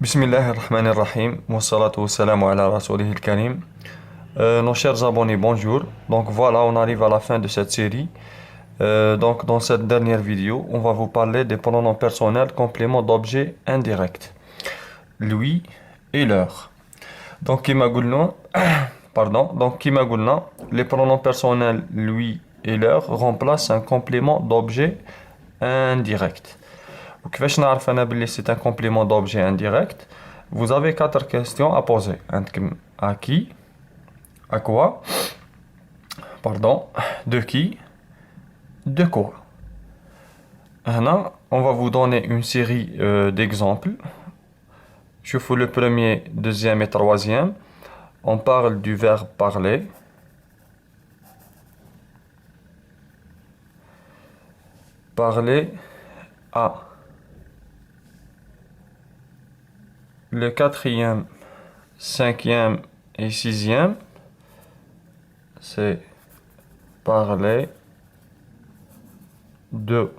Bismillahirrahmanirrahim, wa salatu wa salamu ala rasulihil karim. Nos chers abonnés, bonjour. Donc voilà, on arrive à la fin de cette série. Donc dans cette dernière vidéo, on va vous parler des pronoms personnels compléments d'objets indirects. Lui et leur. Donc كما قلنا les pronoms personnels lui et leur remplacent un complément d'objet indirect. وكيفاش نعرف أنا بلي c'est un complément d'objet indirect? Vous avez 4 questions à poser. À qui? À quoi? Pardon. De qui? De quoi? Là, on va vous donner une série d'exemples. Je fais le premier, deuxième et troisième. On parle du verbe parler. Parler à. Le quatrième, cinquième et sixième, c'est parler de.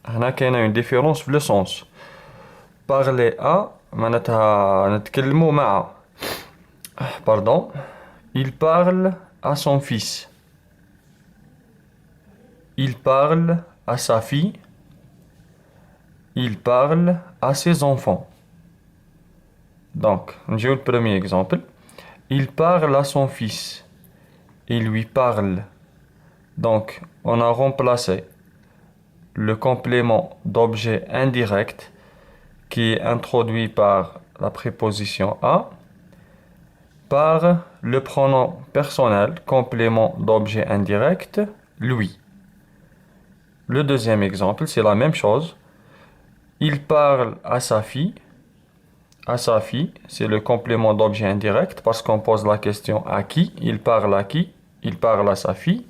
هنا كاينة une différence في le sens. Parler à معناتها نتكلموا مع. Pardon. Il parle à son fils. Il parle à sa fille. Il parle à ses enfants. Donc, j'ai le premier exemple. Il parle à son fils. Il lui parle. Donc, on a remplacé le complément d'objet indirect qui est introduit par la préposition à par le pronom personnel complément d'objet indirect lui. Le deuxième exemple, c'est la même chose. Il parle à sa fille. À sa fille, c'est le complément d'objet indirect parce qu'on pose la question à qui? Il parle à qui? Il parle à sa fille.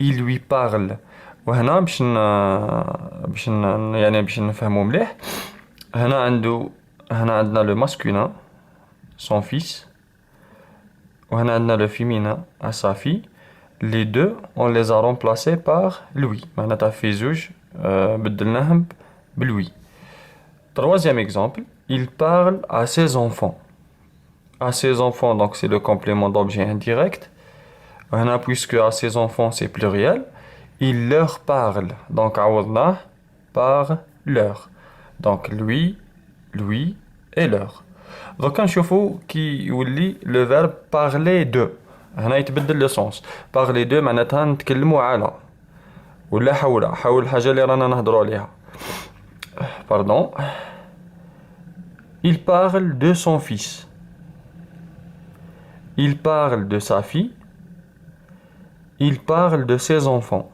Il lui parle. وهنا باش نفهمو مليح. هنا عندنا le masculin, son fils. وهنا عندنا le féminin, à sa fille. Les deux, on les a remplacés par lui. معناتها في زوج بدلناهم بلوي. Troisième exemple, il parle à ses enfants. À ses enfants, donc c'est le complément d'objet indirect. Puisque à ses enfants c'est pluriel, il leur parle. Donc عوضناه par leur. Donc lui et leur. Donc نشوفوا كي يولي le verbe parler de. هنا يتبدل le sens. Parler de معناتها نتكلموا على. ولا حول الحاجة اللي رانا نهضروا عليها. Pardon. Il parle de son fils. Il parle de sa fille. Il parle de ses enfants.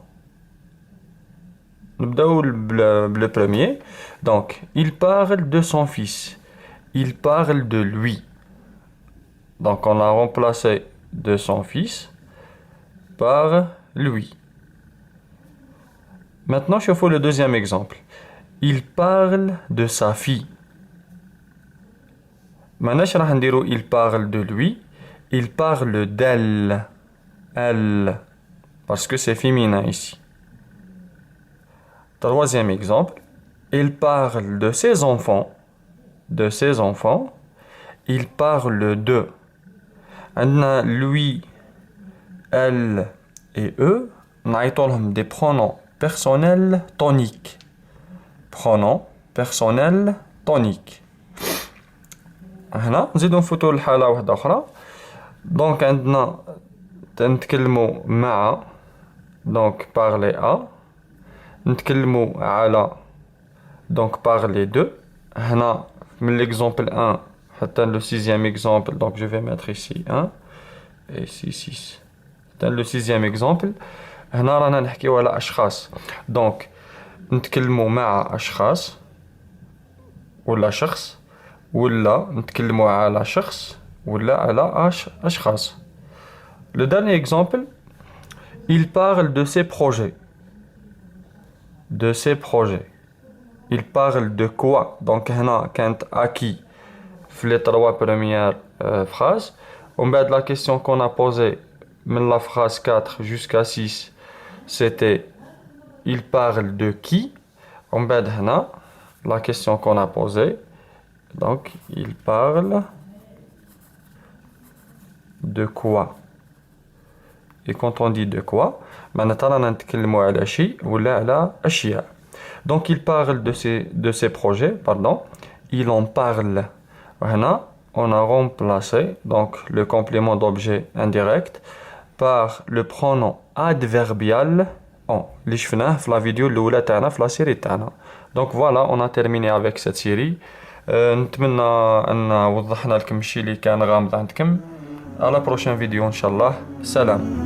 نبداو le premier. Donc, il parle de son fils. Il parle de lui. Donc, on a remplacé de son fils par lui. Maintenant, je fais le deuxième exemple. Il parle de sa fille. ماناش راح نديرو il parle de lui, il parle d'elle, elle, parce que c'est féminin ici. Troisième exemple, il parle de ses enfants, il parle de. عندنا lui, elle et eux, نعيطولهم des pronoms personnels toniques. Pronoms personnels toniques. هنا نزيدو نفوتو لحالة واحدة أخرى. دونك عندنا نتكلمو مع دونك parler à. نتكلمو على دونك parler de. هنا من l'exemple 1 حتى le sixième exemple. Donc je vais mettre ici 1 et ici 6. حتى le sixième exemple. هنا رانا نحكيو على أشخاص. دونك نتكلمو مع أشخاص ولا شخص ولا نتكلموا على شخص ولا على أشخاص. Le dernier exemple, il parle de ses projets. De ses projets. Il parle de quoi? Donc هنا كانت à qui في les 3 premières phrases. On met la question qu'on a posée من la phrase 4 jusqu'à 6, c'était il parle de qui? On met هنا la question qu'on a posée Donc, il parle de quoi? Et quand on dit de quoi, معناتها رانا نتكلموا على شيء ولا على أشياء. Donc, il parle de ses projets, pardon. Il en parle. وهنا, on a remplacé donc le complément d'objet indirect par le pronom adverbial en اللي شفناه في la vidéo الأولى تاعنا في la série تاعنا. Donc voilà, on a terminé avec cette série. نتمنى أن وضحنا لكم الشيء اللي كان غامض عندكم. À la prochaine vidéo إن شاء الله. سلام.